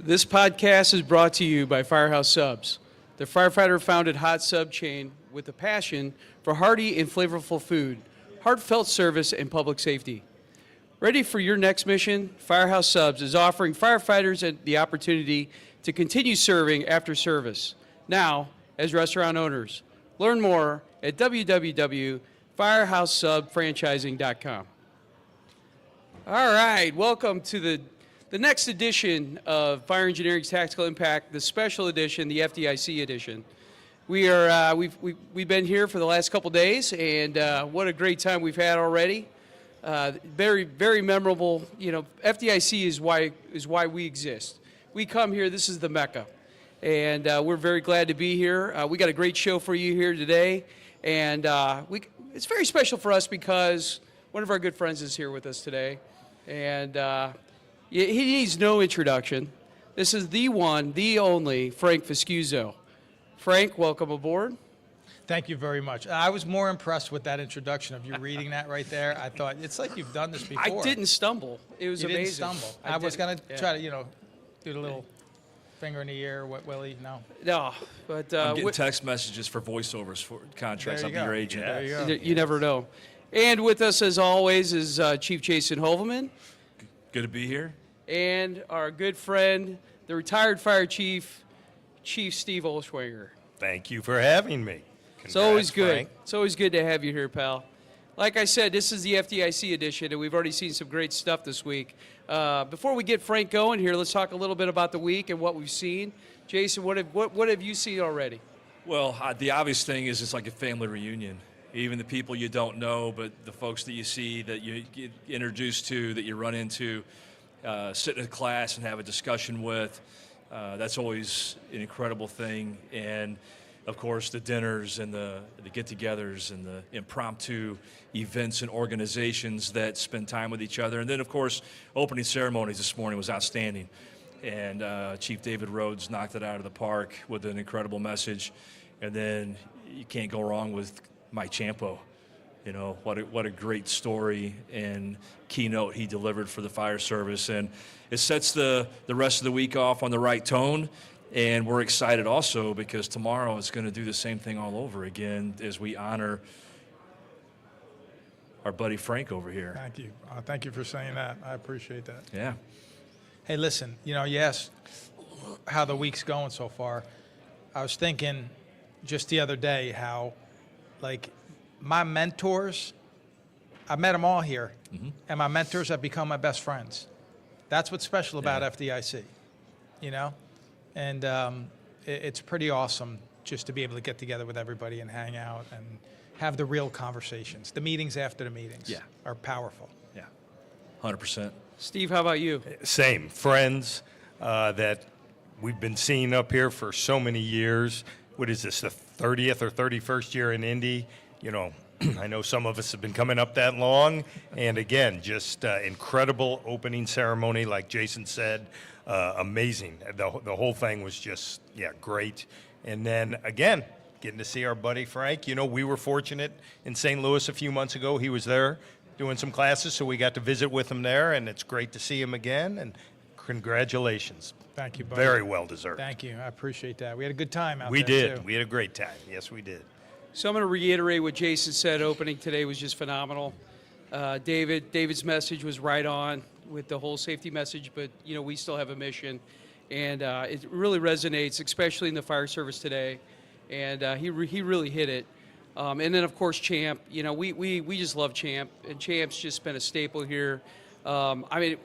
This podcast is brought to you by Firehouse Subs, the firefighter-founded hot sub chain with a passion for hearty and flavorful food, heartfelt service, and public safety. Ready for your next mission? Firehouse Subs is offering firefighters the opportunity to continue serving after service, now as restaurant owners. Learn more at www.firehousesubfranchising.com. All right, welcome to the next edition of Fire Engineering's Tactical Impact, the special edition, the FDIC edition. We've been here for the last couple days, and what a great time we've had already. Very, very memorable. You know, FDIC is why we exist. We come here. This is the Mecca, and we're very glad to be here. We got a great show for you here today, and it's very special for us because one of our good friends is here with us today, and he needs no introduction. This is the one, the only Frank Viscuso. Frank, welcome aboard. Thank you very much. I was more impressed with that introduction of you reading that right there. I thought, it's like you've done this before. I didn't stumble. It was amazing. You didn't stumble. I was going to try to, do the little finger in the ear, wet willy. No, but I'm getting text messages for voiceovers for contracts. I'll be your agent. There you go. You never know. And with us, as always, is Chief Jason Hoevelmann. Good to be here. And our good friend, the retired fire chief, Chief Steve Olschwanger. Thank you for having me. It's always good. Frank. It's always good to have you here, pal. Like I said, this is the FDIC edition, and we've already seen some great stuff this week. Before we get Frank going here, let's talk a little bit about the week and what we've seen. Jason, what have you seen already? Well, the obvious thing is it's like a family reunion. Even the people you don't know, but the folks that you see, that you get introduced to, that you run into, sit in a class and have a discussion with, that's always an incredible thing. And of course, the dinners and the get-togethers and the impromptu events and organizations that spend time with each other. And then, of course, opening ceremonies this morning was outstanding. And Chief David Rhodes knocked it out of the park with an incredible message. And then you can't go wrong with Mike Champo. You know, what a great story and keynote he delivered for the fire service. And it sets the rest of the week off on the right tone. And we're excited also because tomorrow it's going to do the same thing all over again as we honor our buddy Frank over here. Thank you. Thank you for saying that. I appreciate that. Yeah. Hey, listen, you asked how the week's going so far. I was thinking just the other day how, my mentors, I met them all here, and my mentors have become my best friends. That's what's special about FDIC, And it's pretty awesome just to be able to get together with everybody and hang out and have the real conversations. The meetings after the meetings are powerful. Yeah, 100%. Steve, how about you? Same. Friends that we've been seeing up here for so many years. What is this, the 30th or 31st year in Indy? I know some of us have been coming up that long. And again, just incredible opening ceremony, like Jason said. Amazing. The whole thing was just, great. And then, again, getting to see our buddy Frank. We were fortunate in St. Louis a few months ago. He was there doing some classes, so we got to visit with him there, and it's great to see him again. And congratulations. Thank you, buddy. Very well deserved. Thank you. I apprete that. We had a good time out We there, did. too. We had a great time. Yes, we did. So I'm going to reiterate what Jason said. Opening today was just phenomenal. David's message was right on with the whole safety message, but we still have a mission, and it really resonates, especially in the fire service today. And he really hit it. And then of course Champ. We just love Champ, and Champ's just been a staple here. I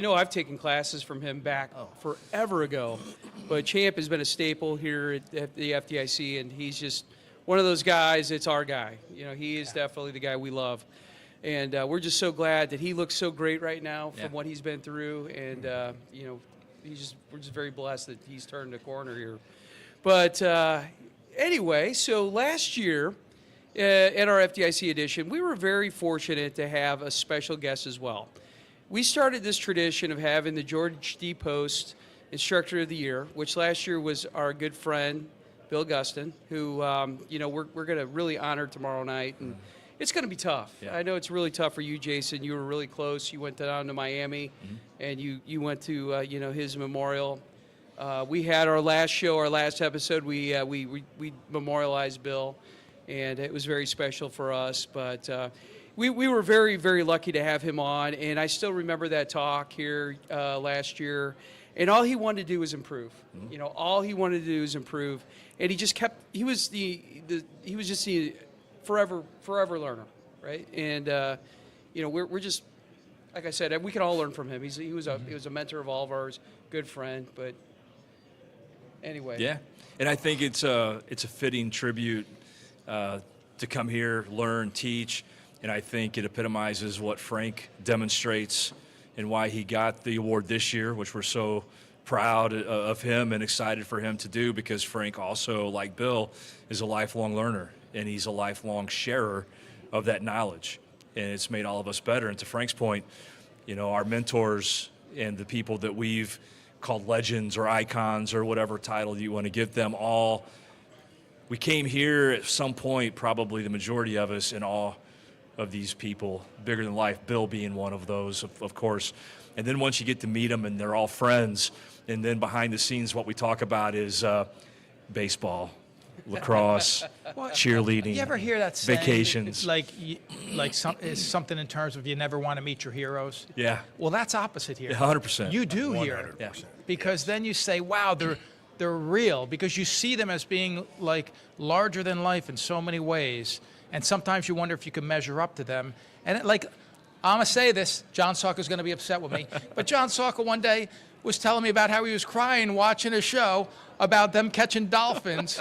know I've taken classes from him back forever ago, but Champ has been a staple here at the FDIC, and he's just one of those guys. It's our guy. He is definitely the guy we love. And we're just so glad that he looks so great right now from what he's been through. And, we're just very blessed that he's turned a corner here. But anyway, so last year at our FDIC edition, we were very fortunate to have a special guest as well. We started this tradition of having the George D. Post Instructor of the Year, which last year was our good friend, Bill Gustin, who, we're going to really honor tomorrow night. And it's going to be tough. Yeah. I know it's really tough for you, Jason. You were really close. You went down to Miami, and you went to his memorial. We had our last show, our last episode. We memorialized Bill, and it was very special for us. But we were very, very lucky to have him on, and I still remember that talk here last year. And all he wanted to do was improve. You know, all he wanted to do was improve, and he just kept. He was just the forever learner, right? And you know, we're just, like I said, we can all learn from him. He was a mentor of all of ours, good friend. But anyway, Yeah, and I think it's a fitting tribute to come here, learn, teach, and I think it epitomizes what Frank demonstrates and why he got the award this year, which we're so proud of him and excited for him to do, because Frank also, like Bill, is a lifelong learner, and he's a lifelong sharer of that knowledge, and it's made all of us better. And to Frank's point, you know, our mentors and the people that we've called legends or icons or whatever title you want to give them, all, we came here at some point, probably the majority of us, in awe of these people, bigger than life, Bill being one of those, of course. And then once you get to meet them and they're all friends, and then behind the scenes what we talk about is baseball, lacrosse, cheerleading, You ever hear that saying, vacations. Is something in terms of you never want to meet your heroes? Yeah, Well, that's opposite here. 100%. You do here. 100%. Yeah. Because then you say, wow, they're real, because you see them as being like larger than life in so many ways. And sometimes you wonder if you can measure up to them. And I'm going to say this, John Sawka's going to be upset with me, but John Sawka one day was telling me about how he was crying watching a show about them catching dolphins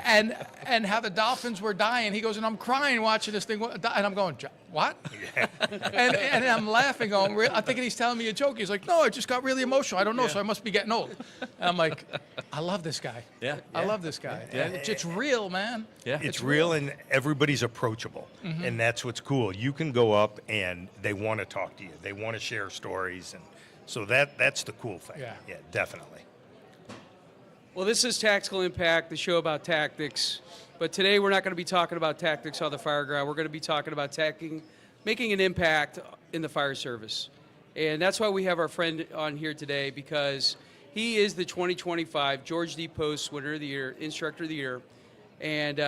and how the dolphins were dying. He goes, and I'm crying watching this thing. And I'm going, what? and I'm laughing, going, I'm thinking he's telling me a joke. He's like, no, I just got really emotional. I don't know, so I must be getting old. And I'm like, I love this guy. Yeah. I love this guy. Yeah. It's real, man. Yeah. It's real, and everybody's approachable, and that's what's cool. You can go up and they want to talk to you. They want to share stories, and so that's the cool thing. Yeah. Definitely. Well, this is Tactical Impact, the show about tactics. But today we're not going to be talking about tactics on the fire ground. We're going to be talking about making an impact in the fire service. And that's why we have our friend on here today, because he is the 2025 George D. Post Winner of the Year, Instructor of the Year. And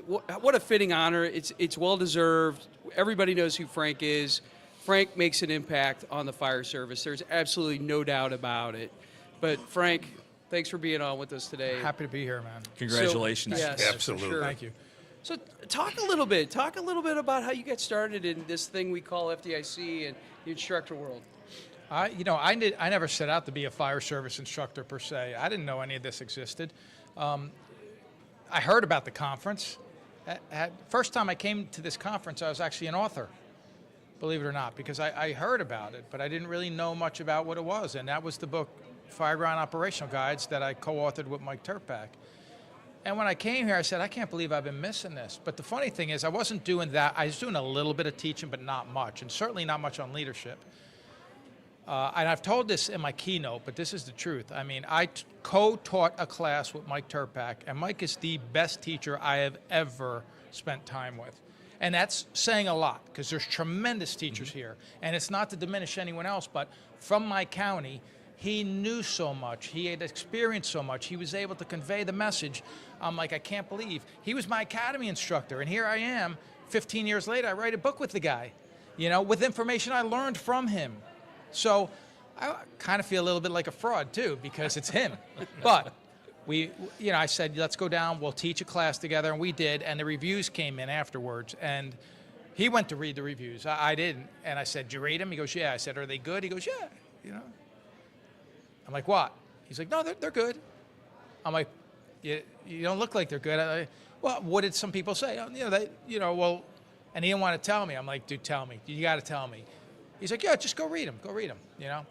what a fitting honor. It's well-deserved. Everybody knows who Frank is. Frank makes an impact on the fire service. There's absolutely no doubt about it. But Frank, thanks for being on with us today. Happy to be here, man. Congratulations. So, yes, for Absolutely. sure. Thank you. So talk a little bit about how you got started in this thing we call FDIC and the instructor world. I never set out to be a fire service instructor per se. I didn't know any of this existed. I heard about the conference. First time I came to this conference, I was actually an author, believe it or not, because I heard about it, but I didn't really know much about what it was. And that was the book, Fireground Operational Guides, that I co-authored with Mike Turpak. And when I came here, I said, I can't believe I've been missing this. But the funny thing is, I wasn't doing that. I was doing a little bit of teaching, but not much, and certainly not much on leadership. And I've told this in my keynote, but this is the truth. I mean, I co-taught a class with Mike Turpak, and Mike is the best teacher I have ever spent time with. And that's saying a lot, because there's tremendous teachers here. And it's not to diminish anyone else, but from my county, he knew so much. He had experienced so much. He was able to convey the message. I'm like, I can't believe. He was my academy instructor, and here I am, 15 years later, I write a book with the guy, with information I learned from him. So I kind of feel a little bit like a fraud, too, because it's him. But I said, let's go down, we'll teach a class together, and we did, and the reviews came in afterwards, and he went to read the reviews. I didn't, and I said, did you read them? He goes, yeah. I said, are they good? He goes, yeah, I'm like, what? He's like, no, they're good. I'm like, you don't look like they're good. Well, what did some people say? And he didn't want to tell me. I'm like, dude, tell me. You got to tell me. He's like, yeah, just go read them. Go read them,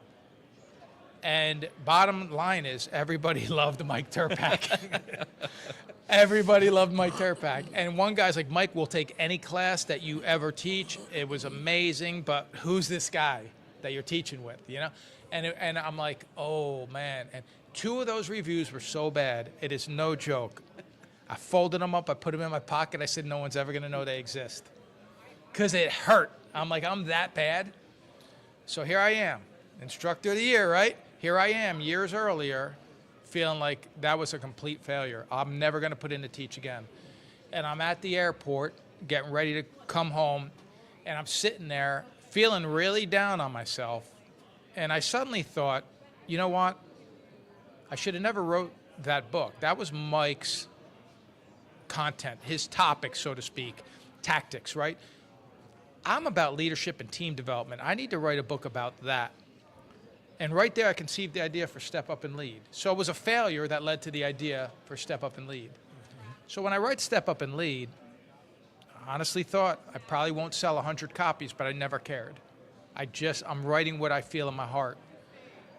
And bottom line is, everybody loved Mike Turpak. Everybody loved Mike Turpak. And one guy's like, Mike, we'll take any class that you ever teach. It was amazing, but who's this guy that you're teaching with, And I'm like, oh, man. And 2 of those reviews were so bad, it is no joke. I folded them up, I put them in my pocket, I said, no one's ever going to know they exist. Because it hurt. I'm like, I'm that bad? So here I am, instructor of the year, right? Here I am, years earlier, feeling like that was a complete failure. I'm never going to put in to teach again. And I'm at the airport getting ready to come home, and I'm sitting there feeling really down on myself. And I suddenly thought, you know what? I should have never wrote that book. That was Mike's content, his topic, so to speak, tactics, right? I'm about leadership and team development. I need to write a book about that. And right there, I conceived the idea for Step Up and Lead. So it was a failure that led to the idea for Step Up and Lead. So when I write Step Up and Lead, I honestly thought I probably won't sell 100 copies, but I never cared. I'm writing what I feel in my heart.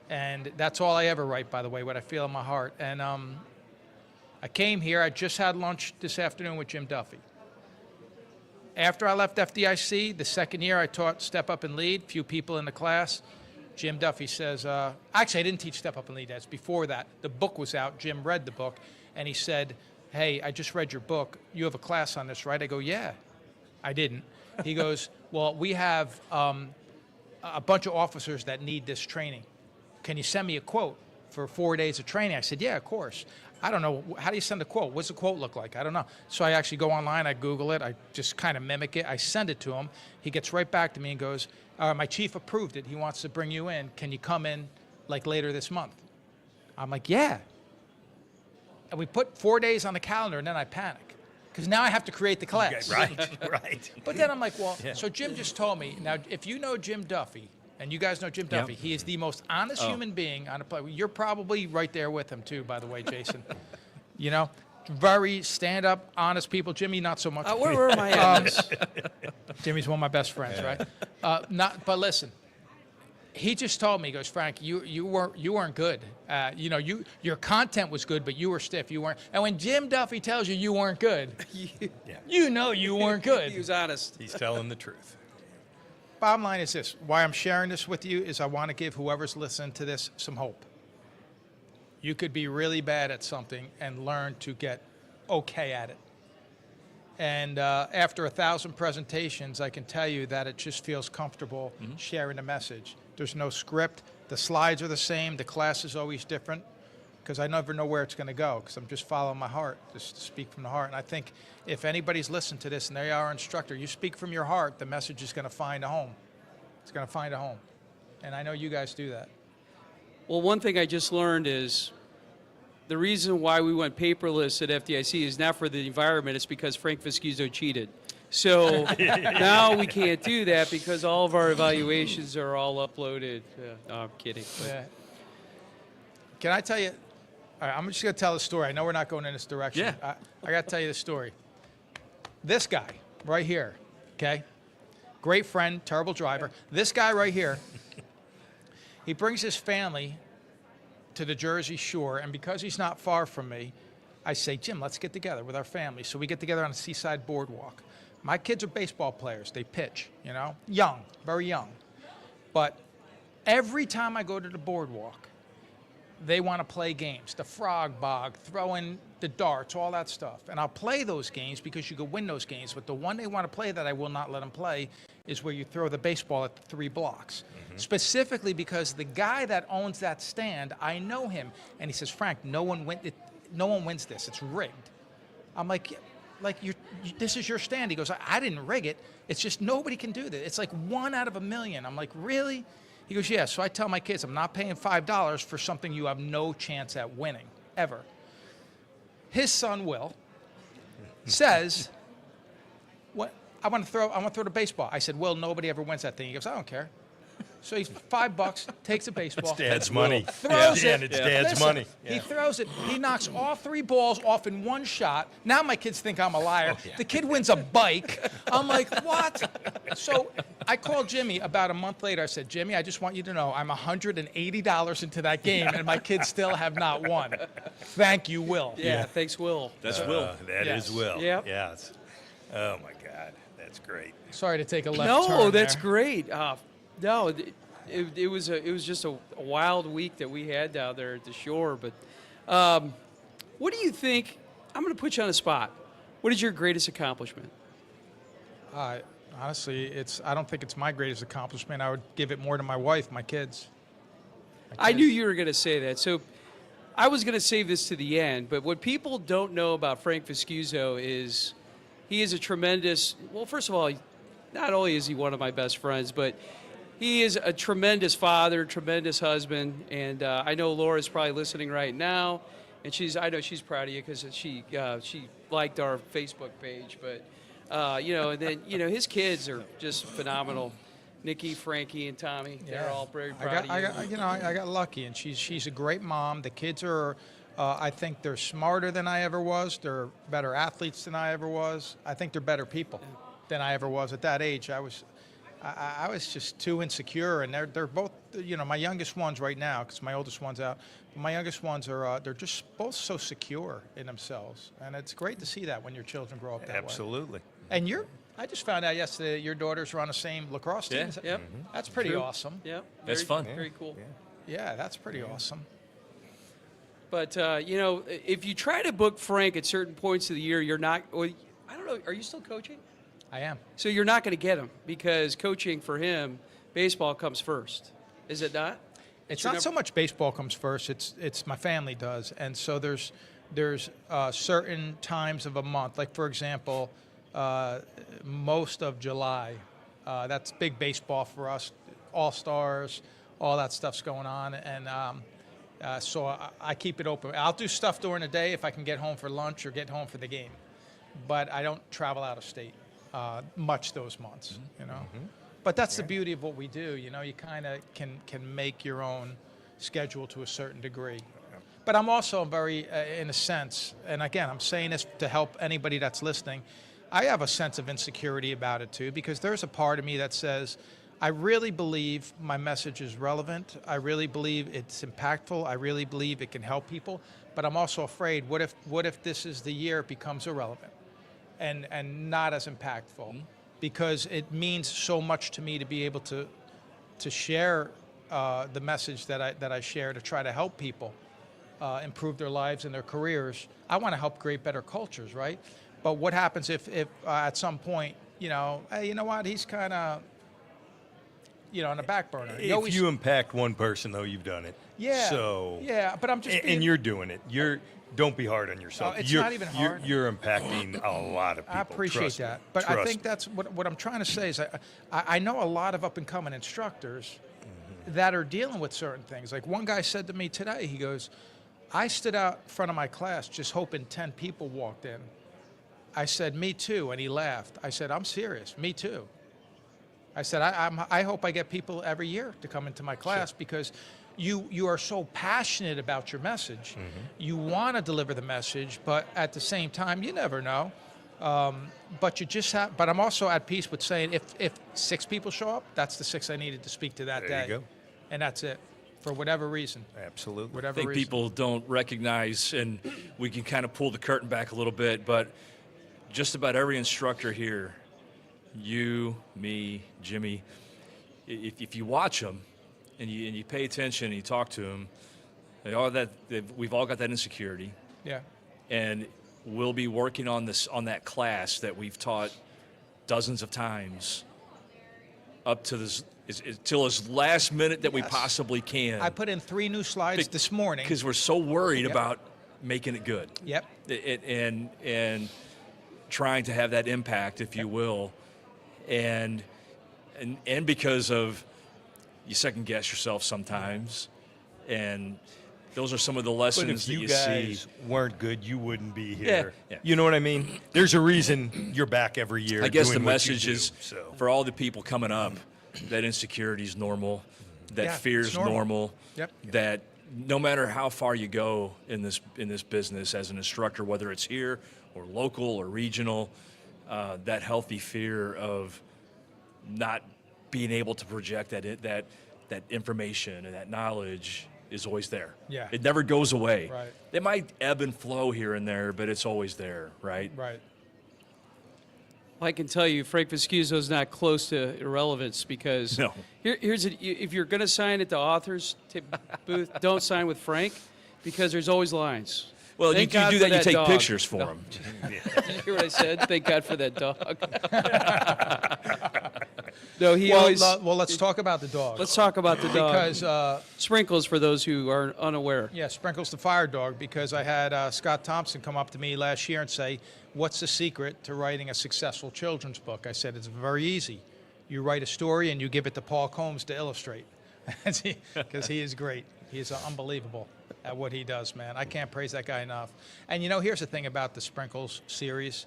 And that's all I ever write, by the way, what I feel in my heart. And I came here, I just had lunch this afternoon with Jim Duffy. After I left FDIC, the second year I taught Step Up and Lead, few people in the class. Jim Duffy says, actually I didn't teach Step Up and Lead, that's before that. The book was out, Jim read the book, and he said, hey, I just read your book, you have a class on this, right? I go, yeah. I didn't. He goes, well, we have a bunch of officers that need this training. Can you send me a quote for 4 days of training? I said, yeah, of course. I don't know, how do you send a quote? What's the quote look like? I don't know. So I actually go online, I Google it, I just kind of mimic it, I send it to him. He gets right back to me and goes, my chief approved it, he wants to bring you in. Can you come in like later this month? I'm like, yeah. And we put 4 days on the calendar and then I panic. Because now I have to create the class. Right. But then I'm like, well, so Jim just told me, now if you know Jim Duffy, and you guys know Jim Duffy, he is the most honest human being on the planet. You're probably right there with him too, by the way, Jason. You know, very stand-up, honest people. Jimmy, not so much. Where am I at this? Jimmy's one of my best friends, right? But listen, he just told me, he goes, Frank, you weren't good. Your content was good, but you were stiff. You weren't. And when Jim Duffy tells you you weren't good, you know you weren't good. He was honest. He's telling the truth. Bottom line is this. Why I'm sharing this with you is I want to give whoever's listening to this some hope. You could be really bad at something and learn to get okay at it. And after 1,000 presentations, I can tell you that it just feels comfortable sharing the message. There's no script. The slides are the same. The class is always different because I never know where it's going to go because I'm just following my heart, just to speak from the heart. And I think if anybody's listened to this and they are an instructor, you speak from your heart, the message is going to find a home. It's going to find a home. And I know you guys do that. Well, one thing I just learned is the reason why we went paperless at FDIC is not for the environment, it's because Frank Viscuso cheated. So now we can't do that because all of our evaluations are all uploaded. No, I'm kidding. But Yeah. Can I tell you? All right, I'm just going to tell the story. I know we're not going in this direction. Yeah. I got to tell you the story. This guy right here, okay? Great friend, terrible driver. This guy right here, he brings his family to the Jersey Shore, and because he's not far from me, I say, Jim, let's get together with our family. So we get together on a seaside boardwalk. My kids are baseball players. They pitch, you know, young, very young. But every time I go to the boardwalk, they want to play games, the frog bog, throw in the darts, all that stuff. And I'll play those games because you can win those games. But the one they want to play that I will not let them play is where you throw the baseball at the 3 blocks. Specifically because the guy that owns that stand, I know him. And he says, Frank, no one wins this. It's rigged. I'm like this is your stand. He goes, I didn't rig it. It's just nobody can do that. It's like 1 out of a million. I'm like, really? He goes, yeah. So I tell my kids, I'm not paying $5 for something you have no chance at winning, ever. His son, Will, says, "What? I want to throw the baseball." I said, "Will, nobody ever wins that thing." He goes, "I don't care." So he's $5, takes a baseball. It's Dad's money. Throws it. It's Dad's Listen, money. He throws it. He knocks all 3 balls off in one shot. Now my kids think I'm a liar. The kid wins a bike. I'm like, what? So I called Jimmy about a month later. I said, Jimmy, I just want you to know I'm $180 into that game, and my kids still have not won. Thank you, Will. yeah, thanks, Will. That's Will. That is Yes. Will. Yep. Yes. Oh, my God. That's great. Sorry to take a left turn No, that's there. great. No, it was just a wild week that we had down there at the shore. But what do you think? I'm going to put you on the spot. What is your greatest accomplishment? Honestly, I don't think it's my greatest accomplishment. I would give it more to my wife, my kids. I knew you were going to say that. So I was going to save this to the end, but what people don't know about Frank Viscuso is he is a tremendous, well, first of all, not only is he one of my best friends, but he is a tremendous father, tremendous husband, and I know Laura's probably listening right now, and I know she's proud of you because she liked our Facebook page, but and then his kids are just phenomenal. Nikki, Frankie, and Tommy, they're all very proud of you. I got lucky, and she's a great mom. The kids are, I think they're smarter than I ever was. They're better athletes than I ever was. I think they're better people than I ever was at that age. I was just too insecure, and they're both, my youngest ones right now, because my oldest one's out. But my youngest ones are they're just both so secure in themselves, and it's great to see that when your children grow up that way. Absolutely. And I just found out yesterday that your daughters are on the same lacrosse team. Yeah. Yep. That's pretty awesome. Yeah, That's fun. Very cool. Yeah, that's pretty awesome. But if you try to book Frank at certain points of the year, you're not. Or, I don't know. Are you still coaching? I am. So you're not going to get him because coaching for him, baseball comes first. Is it not? It's not so much baseball comes first. It's my family does, and so there's certain times of a month. Like for example, most of July, that's big baseball for us. All-Stars, all that stuff's going on, and so I keep it open. I'll do stuff during the day if I can get home for lunch or get home for the game, but I don't travel out of state much those months, But that's the beauty of what we do, you kind of can make your own schedule to a certain degree. But I'm also very, in a sense, and again, I'm saying this to help anybody that's listening, I have a sense of insecurity about it too, because there's a part of me that says, I really believe my message is relevant. I really believe it's impactful. I really believe it can help people. But I'm also afraid, what if this is the year it becomes irrelevant and not as impactful? Because it means so much to me to be able to share the message that I share to try to help people improve their lives and their careers. I want to help create better cultures, right? But what happens if at some point, hey, you know what, he's kind of, on the back burner. If you impact one person, though, you've done it. Yeah. So. Yeah, but I'm just. And you're doing it. Don't be hard on yourself. It's not even hard. You're impacting a lot of people. I appreciate that. But I think that's what I'm trying to say is I know a lot of up and coming instructors that are dealing with certain things. Like one guy said to me today, he goes, I stood out in front of my class just hoping 10 people walked in. I said, me too, and he laughed. I said, I'm serious, me too. I said, I hope I get people every year to come into my class because you are so passionate about your message. You want to deliver the message, but at the same time, you never know. But you just have. But I'm also at peace with saying if 6 people show up, that's the 6 I needed to speak to that day. There you go. And that's it, for whatever reason. Absolutely. Whatever I think reason. people don't recognize, and we can kind of pull the curtain back a little bit, but just about every instructor here, you, me, Jimmy, if you watch them and you pay attention and you talk to them, we've all got that insecurity. Yeah. And we'll be working on that class that we've taught dozens of times up to this till as last minute that we possibly can. I put in 3 new slides this morning because we're so worried about making it good. Yep. And trying to have that impact, if you will, and because of you second guess yourself sometimes, and those are some of the lessons But if that you you guys see. weren't good, you wouldn't be here. Yeah. You know what I mean? There's a reason you're back every year. I guess the doing what you message do, is so. for all the people coming up that insecurity is normal, that Yeah, fear it's is normal. normal, Yep. that no matter how far you go in this business as an instructor, whether it's here or local or regional, that healthy fear of not being able to project that information and that knowledge is always there. Yeah. It never goes away. Right. It might ebb and flow here and there, but it's always there, right? Right. I can tell you, Frank Viscuso is not close to irrelevance because No. if you're going to sign at the author's booth, don't sign with Frank because there's always lines. Well, Thank you God do for that, you take dog. pictures for No. them. Did you hear what I said? Thank God for that dog. No, he Well, always. let's talk about the dog. Let's talk about the dog. Because Sprinkles, for those who are unaware. yeah, Sprinkles the fire dog. Because I had Scott Thompson come up to me last year and say, "What's the secret to writing a successful children's book?" I said, "It's very easy. You write a story and you give it to Paul Combs to illustrate, because he is great. He is unbelievable at what he does, man. I can't praise that guy enough." And here's the thing about the Sprinkles series.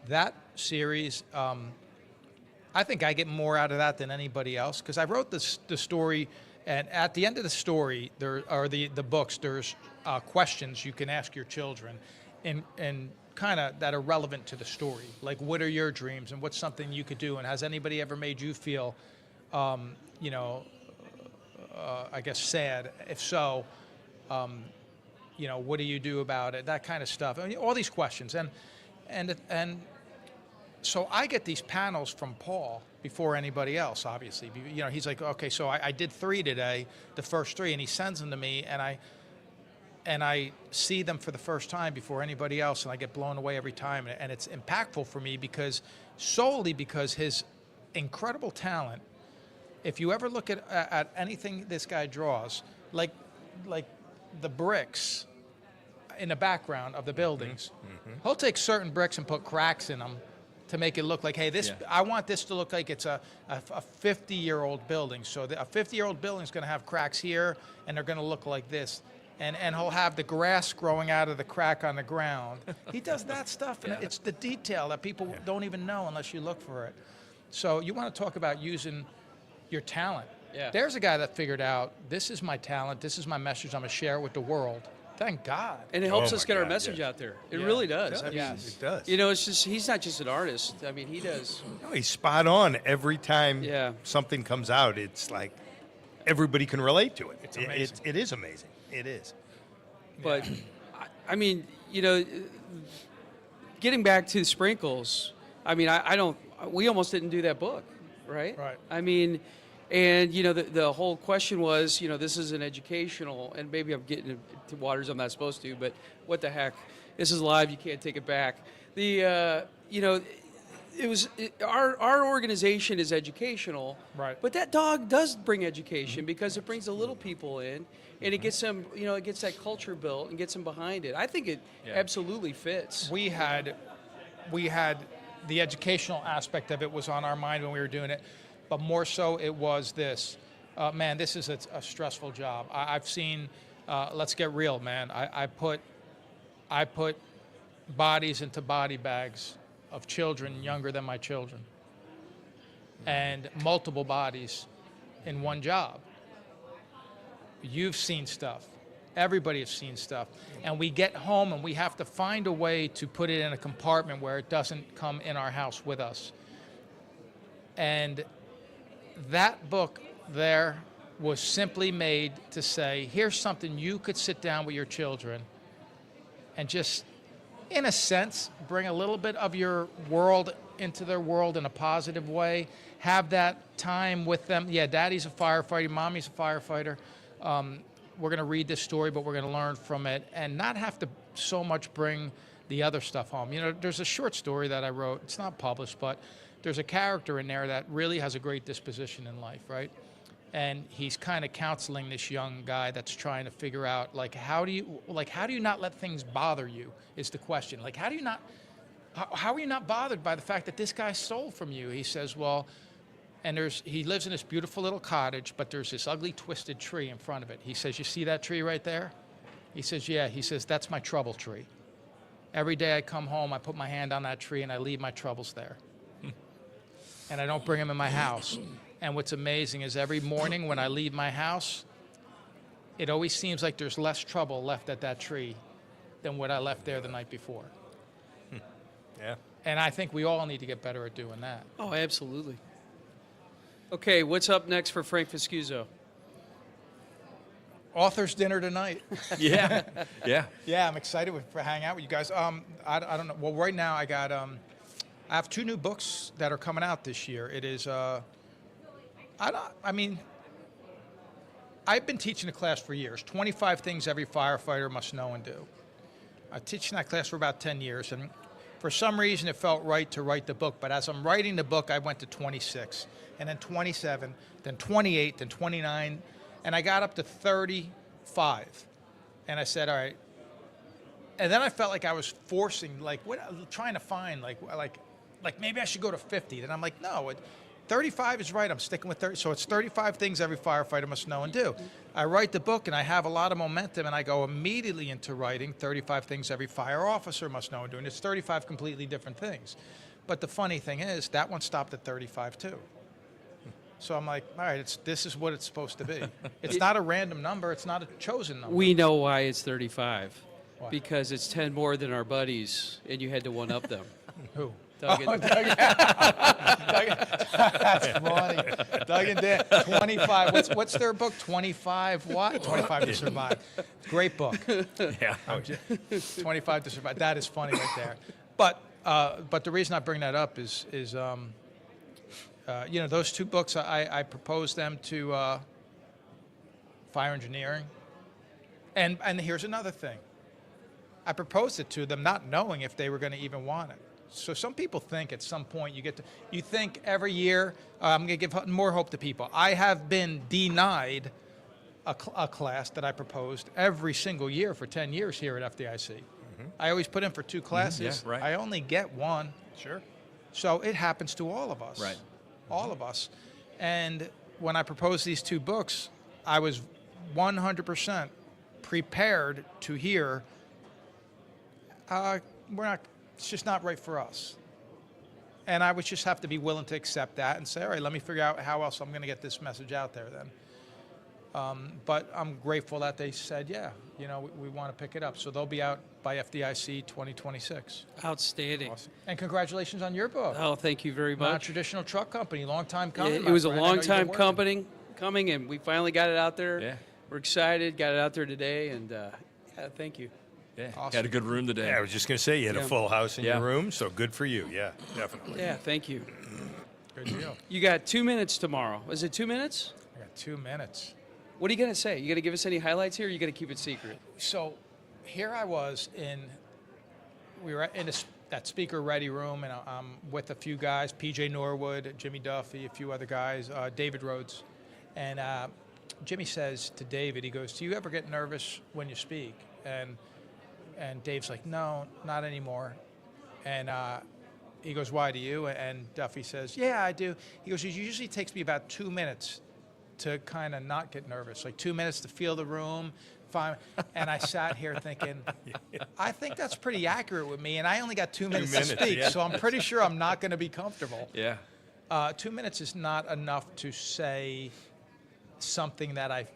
That series, I think I get more out of that than anybody else, because I wrote the story, and at the end of the story, there are the books. There's questions you can ask your children, and kind of that are relevant to the story. Like, what are your dreams, and what's something you could do, and has anybody ever made you feel, I guess, sad? If so, what do you do about it? That kind of stuff. I mean, all these questions, and so I get these panels from Paul before anybody else, obviously. He's like, okay, so I did 3 today, the first 3, and he sends them to me, and I see them for the first time before anybody else, and I get blown away every time. And it's impactful for me solely because his incredible talent. If you ever look at anything this guy draws, like the bricks in the background of the buildings, he'll take certain bricks and put cracks in them to make it look like, hey, I want this to look like it's a 50-year-old building. So a 50-year-old building is going to have cracks here, and they're going to look like this. And he'll have the grass growing out of the crack on the ground. He does that stuff, and it's the detail that people don't even know unless you look for it. So you want to talk about using your talent. Yeah. There's a guy that figured out, this is my talent, this is my message, I'm going to share it with the world. Thank God. And it helps Oh us my get our God, message yes. out there. It really does. I mean, Yes. It does. it's just, he's not just an artist. I mean, he does. No, he's spot on every time Yeah. something comes out. It's like everybody can relate to it. It's amazing. It is amazing. It is. But, I mean, getting back to Sprinkles, I mean, we almost didn't do that book, right? Right. I mean, and, the whole question was, this is an educational, and maybe I'm getting into waters I'm not supposed to, but what the heck? This is live, you can't take it back. Our organization is educational, Right. but that dog does bring education because it brings the little people in, and it gets them, it gets that culture built and gets them behind it. I think it absolutely fits. We had the educational aspect of it was on our mind when we were doing it, but more so it was this. Man, this is a stressful job. I've seen. Let's get real, man. I put bodies into body bags of children younger than my children, and multiple bodies in one job. You've seen stuff. Everybody has seen stuff. And we get home and we have to find a way to put it in a compartment where it doesn't come in our house with us. And that book there was simply made to say, here's something you could sit down with your children and just, in a sense, bring a little bit of your world into their world in a positive way. Have that time with them. Yeah, daddy's a firefighter, mommy's a firefighter. We're going to read this story, but we're going to learn from it and not have to so much bring the other stuff home. There's a short story that I wrote. It's not published, but there's a character in there that really has a great disposition in life, right? And he's kind of counseling this young guy that's trying to figure out, how do you not let things bother you is the question. How are you not bothered by the fact that this guy stole from you? He says, well, and he lives in this beautiful little cottage, but there's this ugly twisted tree in front of it. He says, you see that tree right there? He says, yeah. He says, that's my trouble tree. Every day I come home, I put my hand on that tree and I leave my troubles there. And I don't bring them in my house. And what's amazing is every morning when I leave my house, it always seems like there's less trouble left at that tree than what I left there the night before. Yeah. And I think we all need to get better at doing that. Oh, absolutely. Okay, what's up next for Frank Fiscuso? Author's dinner tonight. Yeah. Yeah, I'm excited for hanging out with you guys. I don't know. Well, right now I have 2 new books that are coming out this year. It is, I've been teaching a class for years, 25 things every firefighter must know and do. I've teaching that class for about 10 years, and For some reason, it felt right to write the book. But as I'm writing the book, I went to 26, and then 27, then 28, then 29, and I got up to 35. And I said, all right. And then I felt like I was forcing, like, trying to find, like maybe I should go to 50. Then I'm like, no, 35 is right. I'm sticking with 30. So it's 35 things every firefighter must know and do. I write the book, and I have a lot of momentum, and I go immediately into writing 35 things every fire officer must know and do. And it's 35 completely different things. But the funny thing is, that one stopped at 35 too. So I'm like, all right, this is what it's supposed to be. It's not a random number. It's not a chosen number. We know why it's 35. Why? Because it's 10 more than our buddies, and you had to one-up them. Who? Doug and- That's funny. Doug and Dan, 25. What's their book? 25 what? 25 to Survive. Great book. Yeah. 25 to Survive. That is funny right there. But the reason I bring that up is those two books, I proposed them to fire engineering. And here's another thing. I proposed it to them not knowing if they were going to even want it. So some people think at some point you think every year, I'm going to give more hope to people. I have been denied a class that I proposed every single year for 10 years here at FDIC. Mm-hmm. I always put in for 2 classes. Yeah, right. I only get 1. Sure. So it happens to all of us. Right. All of us. And when I proposed these 2 books, I was 100% prepared to hear, it's just not right for us. And I would just have to be willing to accept that and say, all right, let me figure out how else I'm going to get this message out there then. But I'm grateful that they said, yeah, we want to pick it up. So they'll be out by FDIC 2026. Outstanding. Awesome. And congratulations on your book. Oh, thank you very much. Non-traditional truck company, long time coming. It was a my friend. I know long you've time been working. coming, and we finally got it out there. Yeah. We're excited, got it out there today, and thank you. Yeah. Awesome. Had a good room today. Yeah, I was just going to say you had Yeah. a full house in Yeah. your room, so good for you. Yeah, definitely. Yeah, thank you. Good deal. You got 2 minutes tomorrow. Is it 2 minutes? I got 2 minutes. What are you going to say? You going to give us any highlights here, or are you going to keep it secret? So here I was we were in that speaker ready room, and I'm with a few guys, PJ Norwood, Jimmy Duffy, a few other guys, David Rhodes. And Jimmy says to David, he goes, do you ever get nervous when you speak? And Dave's like, no, not anymore. And he goes, why do you? And Duffy says, yeah, I do. He goes, it usually takes me about 2 minutes to kind of not get nervous, like 2 minutes to feel the room. And I sat here thinking, I think that's pretty accurate with me, and I only got 2 minutes to speak, yeah. so I'm pretty sure I'm not going to be comfortable. Yeah. 2 minutes is not enough to say something that I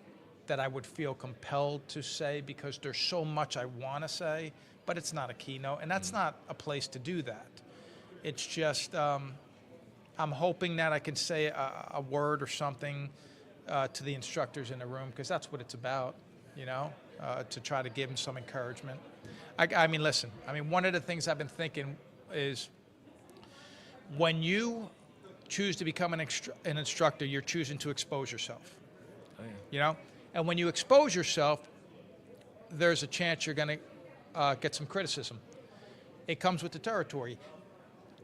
would feel compelled to say, because there's so much I want to say, but it's not a keynote, and that's not a place to do that. It's just I'm hoping that I can say a word or something to the instructors in the room, because that's what it's about, to try to give them some encouragement. I mean, listen, one of the things I've been thinking is when you choose to become an instructor, you're choosing to expose yourself. Oh, yeah. And when you expose yourself, there's a chance you're going to get some criticism. It comes with the territory.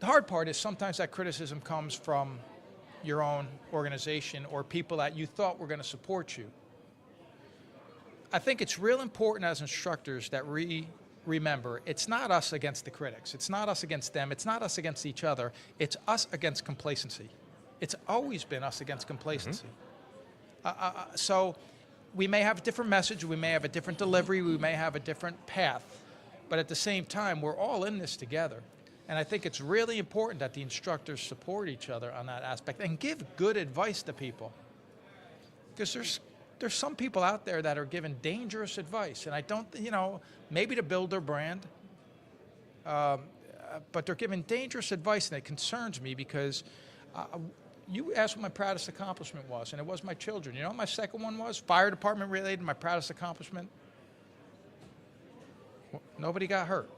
The hard part is sometimes that criticism comes from your own organization or people that you thought were going to support you. I think it's real important as instructors that remember, it's not us against the critics. It's not us against them. It's not us against each other. It's us against complacency. It's always been us against complacency. So we may have a different message. We may have a different delivery. We may have a different path. But at the same time, we're all in this together. And I think it's really important that the instructors support each other on that aspect and give good advice to people. Because there's some people out there that are giving dangerous advice. And I don't, maybe to build their brand, but they're giving dangerous advice, and it concerns me because you asked what my proudest accomplishment was, and it was my children. You know what my second one was? Fire department related, my proudest accomplishment? Nobody got hurt.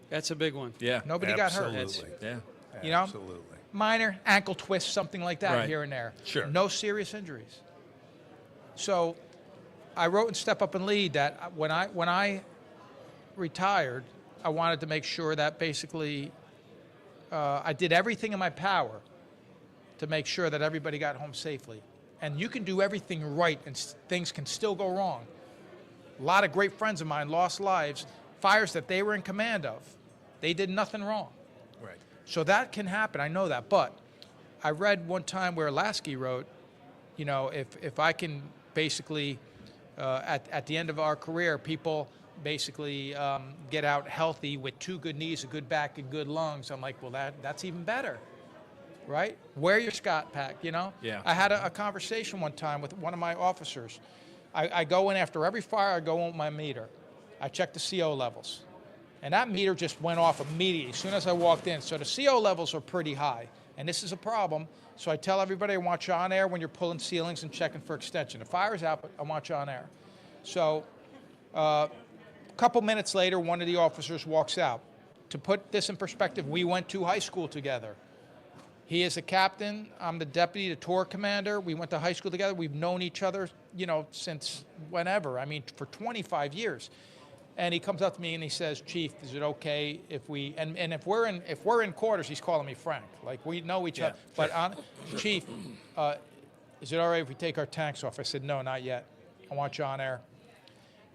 That's a big one. Yeah. Nobody got hurt. Absolutely. Yeah. Absolutely. Minor ankle twist, something like that Right. here and there. Sure. No serious injuries. So I wrote in Step Up and Lead that when I retired I wanted to make sure that basically I did everything in my power to make sure that everybody got home safely. And you can do everything right and things can still go wrong. A lot of great friends of mine lost lives, fires that they were in command of. They did nothing wrong. Right. So that can happen, I know that. But I read one time where Lasky wrote, you know, if I can basically, at the end of our career, people basically get out healthy with 2 good knees, a good back, and good lungs. I'm like, well, that's even better, right? Wear your Scott pack, you know? Yeah. I had a conversation one time with one of my officers. I go in after every fire, I go on my meter. I check the CO levels. And that meter just went off immediately as soon as I walked in. So the CO levels are pretty high. And this is a problem. So I tell everybody I want you on air when you're pulling ceilings and checking for extension. The fire's out, but I want you on air. So a couple minutes later, one of the officers walks out. To put this in perspective, we went to high school together. He is a captain. I'm the deputy, the tour commander. We went to high school together. We've known each other, you know, since whenever. I mean, for 25 years. And he comes up to me and he says, "Chief, is it okay if we?" And if we're in quarters, he's calling me Frank. Like we know each other. But Chief, is it all right if we take our tanks off? I said, "No, not yet. I want you on air."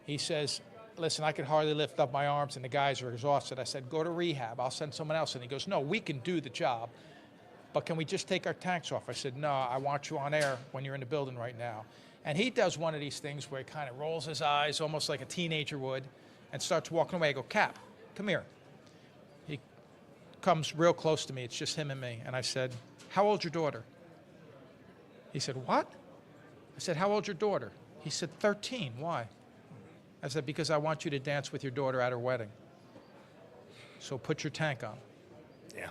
He says, "Listen, I can hardly lift up my arms and the guys are exhausted." I said, "Go to rehab. I'll send someone else." And he goes, "No, we can do the job, but can we just take our tanks off?" I said, "No, I want you on air when you're in the building right now." And he does one of these things where he kind of rolls his eyes almost like a teenager would and starts walking away. I go, "Cap, come here." He comes real close to me. It's just him and me. And I said, "How old's your daughter?" He said, "What?" I said, "How old's your daughter?" He said, 13. Why? I said, "Because I want you to dance with your daughter at her wedding. So put your tank on." Yeah.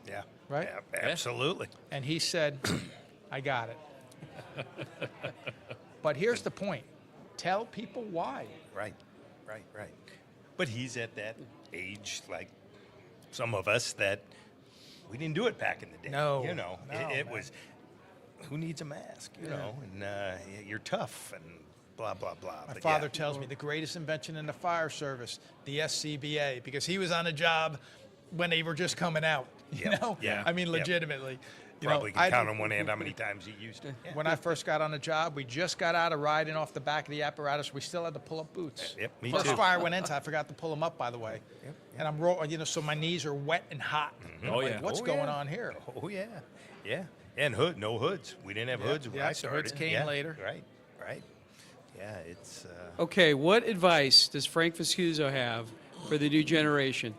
Yeah. Right? Yeah, absolutely. And he said, "I got it." But here's the point. Tell people why. Right. Right. Right. But he's at that age, like some of us, that we didn't do it back in the day. No. You know, No, it man. was, who needs a mask, you know, and you're tough and blah, blah, blah. My But father yeah. tells me the greatest invention in the fire service, the SCBA, because he was on a job when they were just coming out. You Yep. know? Yeah. I mean, Yep. legitimately. You Probably know, can count on one hand how many times he used it. Yeah. When I first got on the job, we just got out of riding off the back of the apparatus. We still had to pull up boots. Yep, me First too. fire went into, I forgot to pull them up, by the way. Yep, And I'm rolling, you know, so my knees are wet and hot. Oh, Like, yeah. what's Oh, going yeah. on here? Oh, yeah. Yeah. And no hoods. We didn't have hoods when yeah, I so hoods started. came Yeah, later. Right. Right. Yeah, it's. Okay, what advice does Frank Viscuso have for the new generation?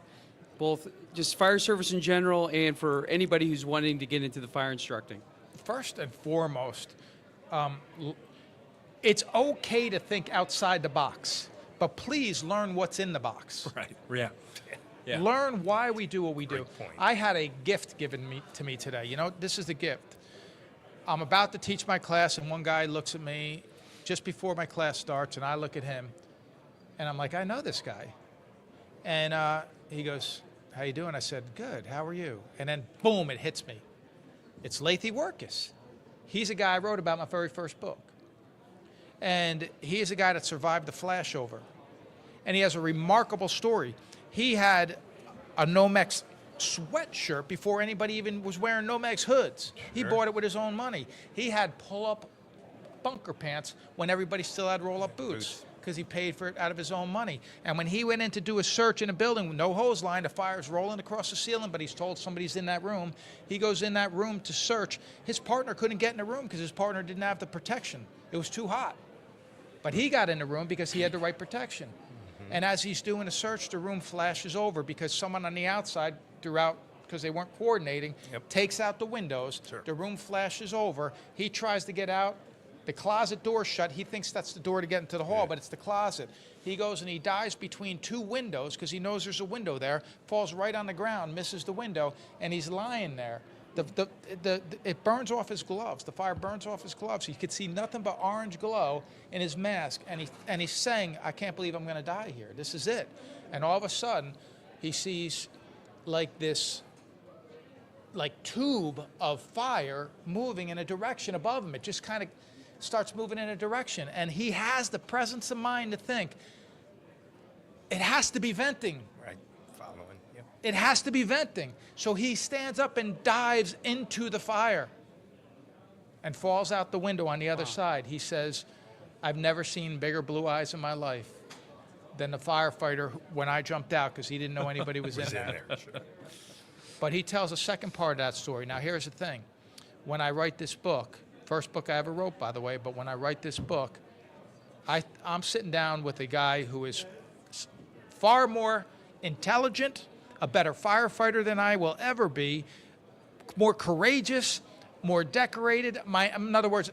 Both just fire service in general and for anybody who's wanting to get into the fire instructing. First and foremost, it's okay to think outside the box, but please learn what's in the box. Right. Yeah. Yeah. Learn why we do what we do. Great point. I had a gift given to me today. You know, this is the gift. I'm about to teach my class, and one guy looks at me just before my class starts, and I look at him, and I'm like, I know this guy. And he goes, "How you doing?" I said, "Good. How are you?" And then, boom, it hits me. It's Lathy Workus. He's a guy I wrote about my very first book. And he is a guy that survived the flashover. And he has a remarkable story. He had a Nomex sweatshirt before anybody even was wearing Nomex hoods. He bought it with his own money. He had pull-up bunker pants when everybody still had roll-up boots because he paid for it out of his own money. And when he went in to do a search in a building with no hose line, the fire's rolling across the ceiling, but he's told somebody's in that room. He goes in that room to search. His partner couldn't get in the room because his partner didn't have the protection. It was too hot. But he got in the room because he had the right protection. And as he's doing a search, the room flashes over because someone on the outside throughout, because they weren't coordinating, takes out the windows. Sure. The room flashes over. He tries to get out. The closet door's shut. He thinks that's the door to get into the hall, but it's the closet. He goes and he dives between two windows because he knows there's a window there, falls right on the ground, misses the window, and he's lying there. It burns off his gloves. The fire burns off his gloves. He could see nothing but orange glow in his mask, and he's saying, "I can't believe I'm going to die here. This is it." And all of a sudden, he sees like this tube of fire moving in a direction above him. It just kind of starts moving in a direction, and he has the presence of mind to think, it has to be venting. Right. It has to be venting. So he stands up and dives into the fire and falls out the window on the other side. He says, I've never seen bigger blue eyes in my life than the firefighter when I jumped out, because he didn't know anybody was in there. But he tells a second part of that story. Now, here's the thing. When I write this book, first book I ever wrote, by the way, but when I write this book, I'm sitting down with a guy who is far more intelligent, a better firefighter than I will ever be, more courageous, more decorated. In other words,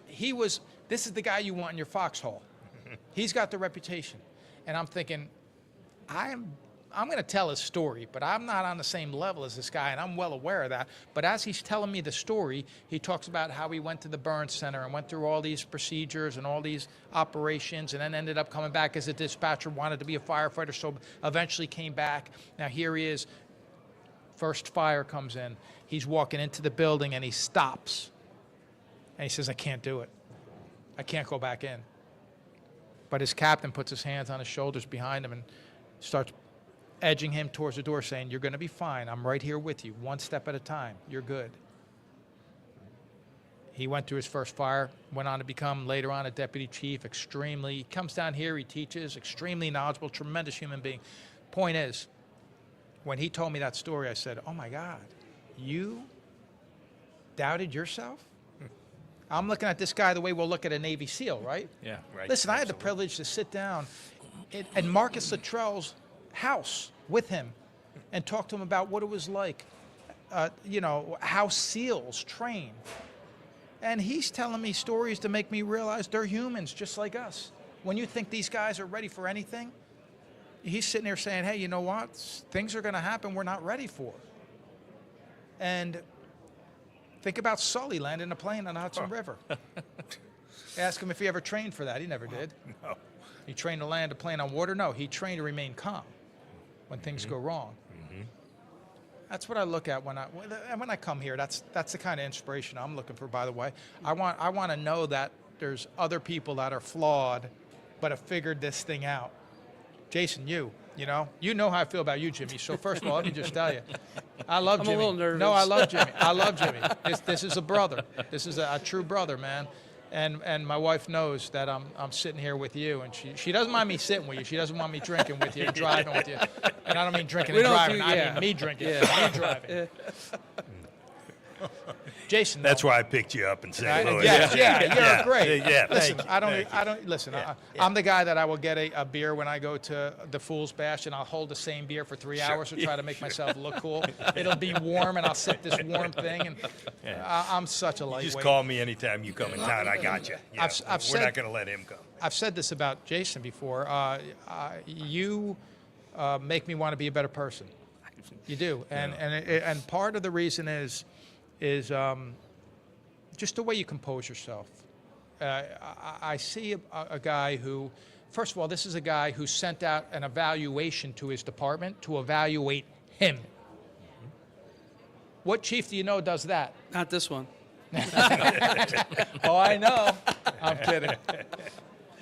this is the guy you want in your foxhole. He's got the reputation. And I'm thinking, I'm going to tell his story, but I'm not on the same level as this guy, and I'm well aware of that. But as he's telling me the story, he talks about how he went to the burn center and went through all these procedures and all these operations, and then ended up coming back as a dispatcher, wanted to be a firefighter, so eventually came back. Now here he is. First fire comes in. He's walking into the building, and he stops. And he says, I can't do it. I can't go back in. But his captain puts his hands on his shoulders behind him and starts edging him towards the door, saying, you're going to be fine. I'm right here with you, one step at a time. You're good. He went through his first fire, went on to become later on a deputy chief, he comes down here, he teaches, extremely knowledgeable, tremendous human being. Point is, when he told me that story, I said, oh my God, you doubted yourself? I'm looking at this guy the way we'll look at a Navy SEAL, right? Yeah. Right. Listen, I had the privilege to sit down in Marcus Luttrell's house with him and talk to him about what it was like, how SEALs train. And he's telling me stories to make me realize they're humans just like us. When you think these guys are ready for anything, he's sitting there saying, hey, you know what? Things are going to happen we're not ready for. And think about Sully landing a plane on the Hudson River. Ask him if he ever trained for that. He never did. No. He trained to land a plane on water? No, he trained to remain calm when things go wrong. That's what I look at when I come here. That's the kind of inspiration I'm looking for, by the way. I want to know that there's other people that are flawed but have figured this thing out. Jason, you know how I feel about you, Jimmy. So first of all, let me just tell you, I love Jimmy. I'm a little nervous. No, I love Jimmy. I love Jimmy. This is a brother. This is a true brother, man. And my wife knows that I'm sitting here with you, and she doesn't mind me sitting with you. She doesn't want me drinking with you and driving with you. And I don't mean drinking and driving. I mean me drinking, me driving. Jason, That's why I picked you up in St. Louis. You're great. Yeah, Listen, thank you. Listen. I'm the guy that I will get a beer when I go to the Fool's Bash, and I'll hold the same beer for 3 hours to try to make myself look cool. It'll be warm, and I'll sip this warm thing, and I'm such a lightweight. You just call me anytime you come in town. I got you. Yeah, we're not going to let him come. I've said this about Jason before. You make me want to be a better person. You do, and part of the reason is just the way you compose yourself. I see a guy who, first of all, this is a guy who sent out an evaluation to his department to evaluate him. What chief do you know does that? Not this one. Oh, I know. I'm kidding.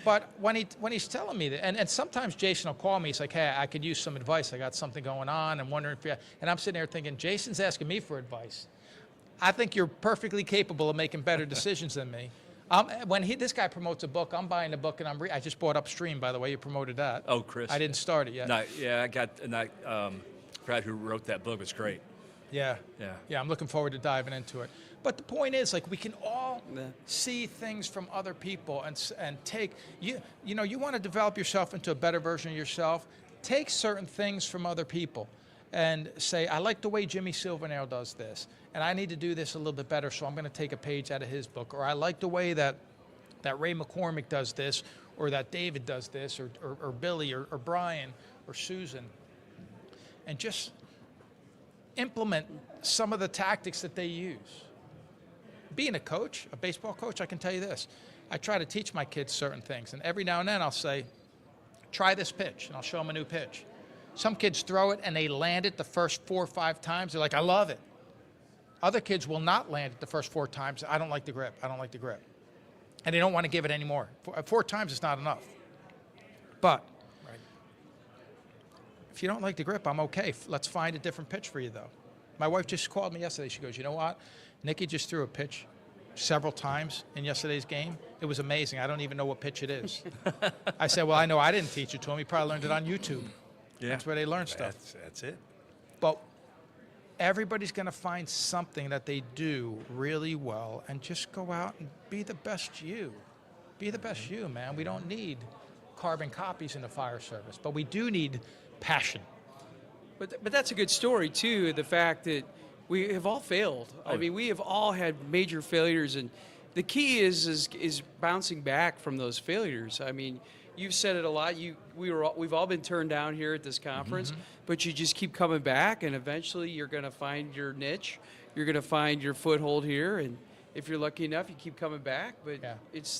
But when he's telling me that, and sometimes Jason will call me, he's like, hey, I could use some advice. I got something going on. I'm wondering if and I'm sitting there thinking, Jason's asking me for advice. I think you're perfectly capable of making better decisions than me. When this guy promotes a book, I'm buying the book, and I just bought Upstream, by the way. You promoted that. Oh, Chris. I didn't start it yet. No, yeah, I got Brad, who wrote that book, was great. Yeah. Yeah. Yeah, I'm looking forward to diving into it. But the point is, like, we can all see things from other people and take, you want to develop yourself into a better version of yourself, take certain things from other people and say, I like the way Jimmy Silvernail does this, and I need to do this a little bit better, so I'm going to take a page out of his book. Or I like the way that Ray McCormick does this, or that David does this, or Billy, or Brian, or Susan. And just implement some of the tactics that they use. Being a coach, a baseball coach, I can tell you this. I try to teach my kids certain things, and every now and then I'll say, try this pitch, and I'll show them a new pitch. Some kids throw it, and they land it the first 4 or 5 times. They're like, I love it. Other kids will not land it the first 4 times. I don't like the grip. I don't like the grip. And they don't want to give it anymore. 4 times is not enough. But if you don't like the grip, I'm okay. Let's find a different pitch for you, though. My wife just called me yesterday. She goes, you know what? Nikki just threw a pitch several times in yesterday's game. It was amazing. I don't even know what pitch it is. I said, well, I know I didn't teach it to him. He probably learned it on YouTube. Yeah. That's where they learn stuff. That's it. But everybody's going to find something that they do really well and just go out and be the best you. Be the best you, man. We don't need carbon copies in the fire service, but we do need passion. But that's a good story too. The fact that we have all failed. I mean, we have all had major failures, and the key is bouncing back from those failures. I mean, you've said it a lot. We've all been turned down here at this conference, but you just keep coming back, and eventually you're going to find your niche. You're going to find your foothold here, and if you're lucky enough, you keep coming back. But Yeah.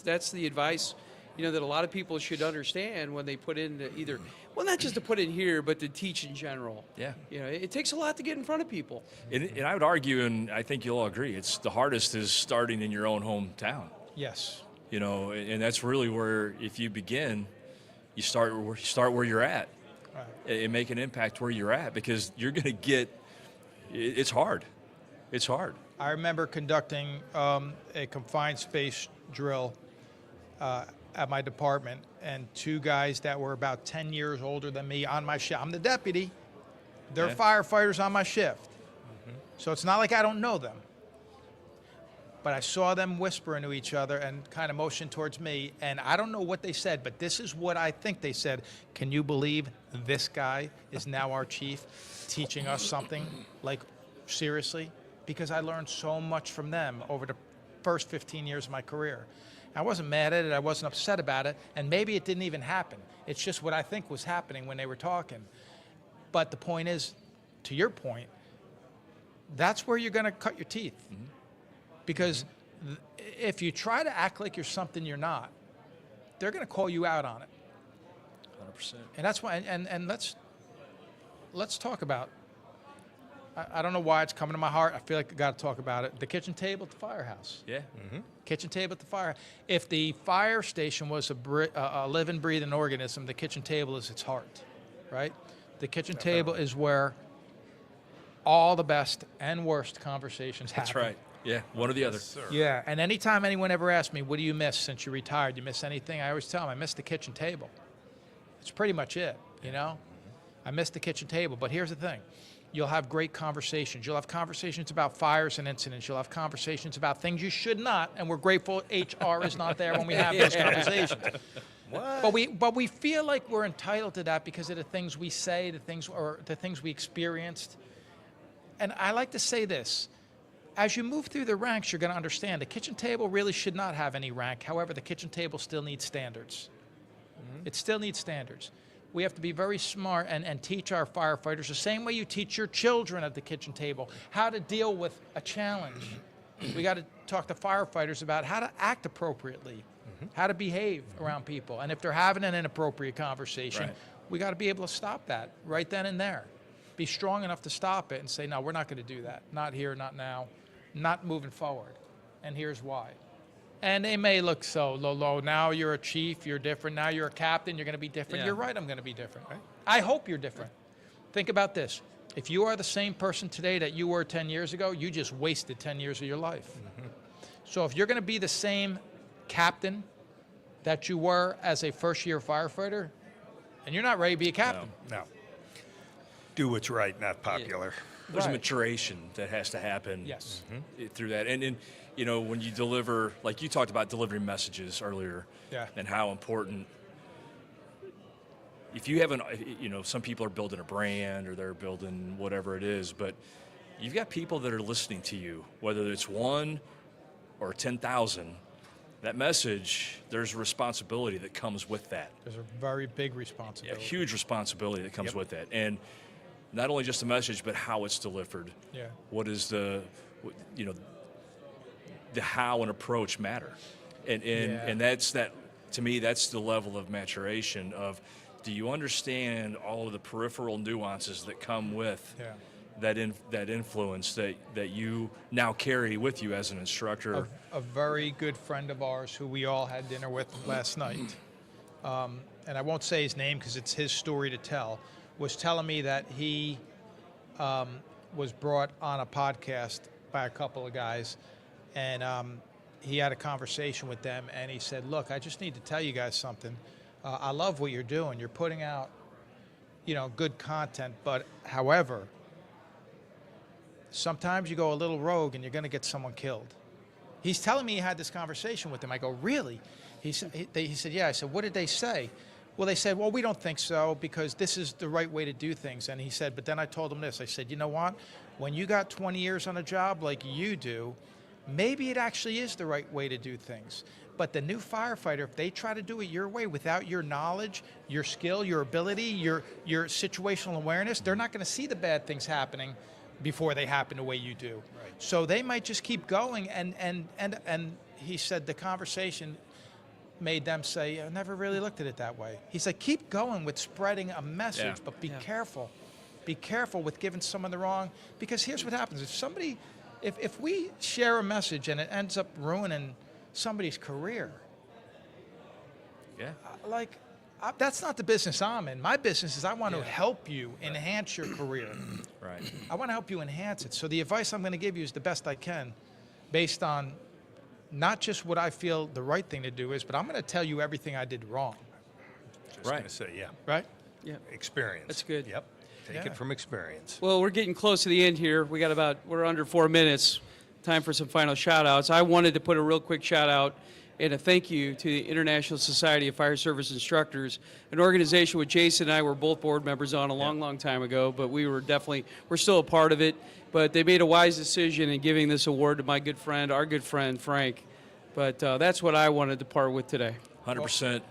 that's the advice, that a lot of people should understand when they put in either, well, not just to put in here, but to teach in general. Yeah. It takes a lot to get in front of people. And I would argue, and I think you'll all agree, it's the hardest is starting in your own hometown. Yes. And that's really where, if you begin, you start where you're at, Right. and make an impact where you're at, because you're going to get. It's hard. It's hard. I remember conducting a confined space drill at my department, and two guys that were about 10 years older than me on my shift. I'm the deputy. They're Yeah. firefighters on my shift. So it's not like I don't know them. But I saw them whispering to each other and kind of motion towards me, and I don't know what they said, but this is what I think they said. Can you believe this guy is now our chief, teaching us something? Like, seriously? Because I learned so much from them over the first 15 years of my career. I wasn't mad at it, I wasn't upset about it, and maybe it didn't even happen. It's just what I think was happening when they were talking. But the point is, to your point, that's where you're going to cut your teeth. Because if you try to act like you're something you're not, they're going to call you out on it. 100%. And that's why, and let's talk about, I don't know why it's coming to my heart. I feel like I got to talk about it. The kitchen table at the firehouse. Yeah. Kitchen table at the fire. If the fire station was a living, breathing organism, the kitchen table is its heart, right? The kitchen table is where all the best and worst conversations happen. That's right. Yeah. One or the other. Yeah, and anytime anyone ever asks me, what do you miss since you retired? You miss anything? I always tell them, I miss the kitchen table. It's pretty much it, I miss the kitchen table, but here's the thing. You'll have great conversations. You'll have conversations about fires and incidents. You'll have conversations about things you should not, and we're grateful HR is not there when we have those conversations. What? But we feel like we're entitled to that because of the things we say, the things we experienced. And I like to say this. As you move through the ranks, you're going to understand the kitchen table really should not have any rank. However, the kitchen table still needs standards. It still needs standards. We have to be very smart and teach our firefighters the same way you teach your children at the kitchen table how to deal with a challenge. We got to talk to firefighters about how to act appropriately, how to behave around people. And if they're having an inappropriate conversation, Right. we got to be able to stop that right then and there. Be strong enough to stop it and say, no, we're not going to do that. Not here, not now, not moving forward. And here's why. And they may look so low. Now you're a chief, you're different. Now you're a captain, you're going to be different. Yeah. You're right, I'm going to be different. I hope you're different. Think about this. If you are the same person today that you were 10 years ago, you just wasted 10 years of your life. So if you're going to be the same captain that you were as a first-year firefighter, and you're not ready to be a captain. No. Do what's right, not popular. There's a Right. maturation that has to happen. Yes. Through that, and when you deliver, like you talked about delivering messages earlier, Yeah. and how important. If you haven't, some people are building a brand or they're building whatever it is, but you've got people that are listening to you, whether it's one or 10,000. That message, there's a responsibility that comes with that. There's a very big A responsibility. huge responsibility that comes Yep. with that, and not only just the message, but how it's delivered. Yeah. What is the how and approach matter, and that's that. To me, that's the level of maturation of. Do you understand all of the peripheral nuances that come with Yeah. that influence that you now carry with you as an instructor? A very good friend of ours who we all had dinner with last night, and I won't say his name because it's his story to tell, was telling me that he was brought on a podcast by a couple of guys, and he had a conversation with them, and he said, look, I just need to tell you guys something. I love what you're doing. You're putting out, good content, but however, sometimes you go a little rogue and you're going to get someone killed. He's telling me he had this conversation with them. I go, really? He said, yeah. I said, what did they say? Well, they said, well, we don't think so because this is the right way to do things. And he said, but then I told him this. I said, you know what? When you got 20 years on a job like you do, maybe it actually is the right way to do things. But the new firefighter, if they try to do it your way without your knowledge, your skill, your ability, your situational awareness, they're not going to see the bad things happening before they happen the way you do. Right. So they might just keep going. And he said the conversation made them say, I never really looked at it that way. He's like, keep going with spreading a message, but be careful. Be careful with giving someone the wrong, because here's what happens. If we share a message and it ends up ruining somebody's career, that's not the business I'm in. My business is I want to help you enhance your career. Right. I want to help you enhance it. So the advice I'm going to give you is the best I can, based on not just what I feel the right thing to do is, but I'm going to tell you everything I did wrong. Just going to say, yeah. Right? Yeah. Experience. That's good. Yep. Take it from experience. Well, we're getting close to the end here. We're under 4 minutes. Time for some final shout-outs. I wanted to put a real quick shout-out and a thank you to the International Society of Fire Service Instructors, an organization which Jason and I were both board members on a long time ago, but we're still a part of it. But they made a wise decision in giving this award to our good friend, Frank. But that's what I wanted to part with today. 100%.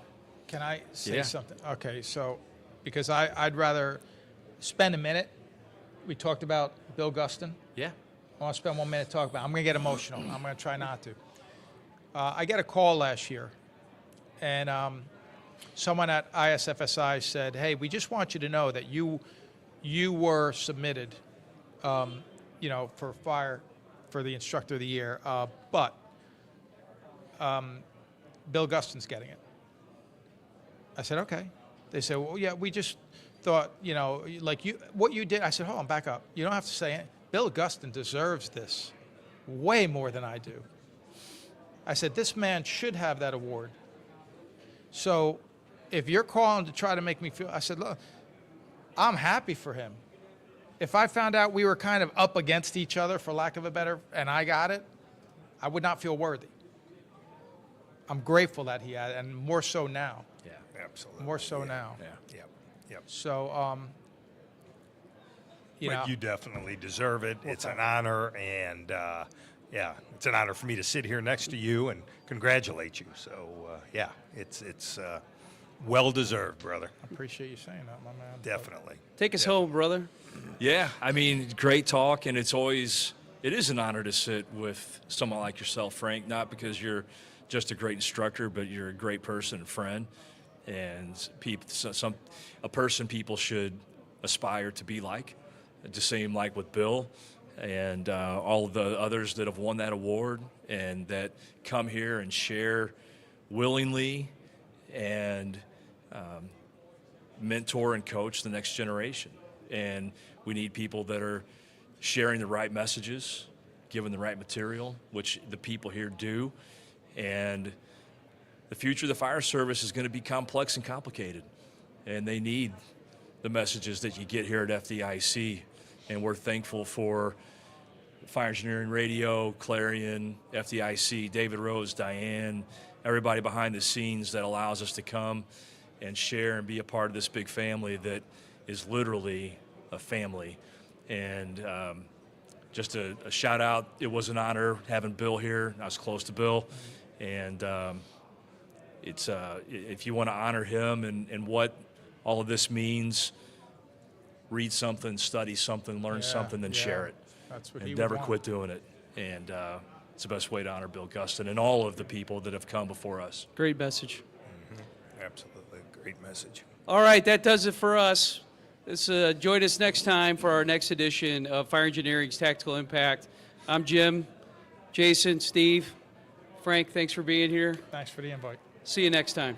Can I say something? Okay, so because I'd rather spend a minute. We talked about Bill Guston. Yeah. I want to spend 1 minute talking about it. I'm going to get emotional. I'm going to try not to. I got a call last year, and someone at ISFSI said, hey, we just want you to know that you were submitted, for the Instructor of the Year, but Bill Guston's getting it. I said, okay. They said, well, yeah, we just thought, what you did. I said, hold on, back up. You don't have to say it. Bill Guston deserves this way more than I do. I said, this man should have that award. So if you're calling to try to make me feel, I said, look, I'm happy for him. If I found out we were kind of up against each other, for lack of a better, and I got it, I would not feel worthy. I'm grateful that he had it, and more so now. Yeah, absolutely. More so now. Yeah. Yep. So, But you definitely deserve it. It's an honor, and it's an honor for me to sit here next to you and congratulate you. So, it's well deserved, brother. I appreciate you saying that, my man. Definitely. Take us home, brother. Yeah, I mean, great talk, and it is an honor to sit with someone like yourself, Frank, not because you're just a great instructor, but you're a great person and friend, and a person people should aspire to be like, the same like with Bill and all of the others that have won that award and that come here and share willingly and mentor and coach the next generation. And we need people that are sharing the right messages, giving the right material, which the people here do. And the future of the fire service is going to be complex and complicated. And they need the messages that you get here at FDIC. And we're thankful for Fire Engineering Radio, Clarion, FDIC, David Rose, Diane, everybody behind the scenes that allows us to come and share and be a part of this big family that is literally a family. And just a shout out, it was an honor having Bill here. I was close to Bill. And it's if you want to honor him and what all of this means, read something, study something, learn something, then share it. That's what and he never would want. quit doing it. And it's the best way to honor Bill Guston and all of the people that have come before us. Great message. Absolutely. Great message. All right, that does it for us. Join us next time for our next edition of Fire Engineering's Tactical Impact. I'm Jim, Jason, Steve, Frank, thanks for being here. Thanks for the invite. See you next time.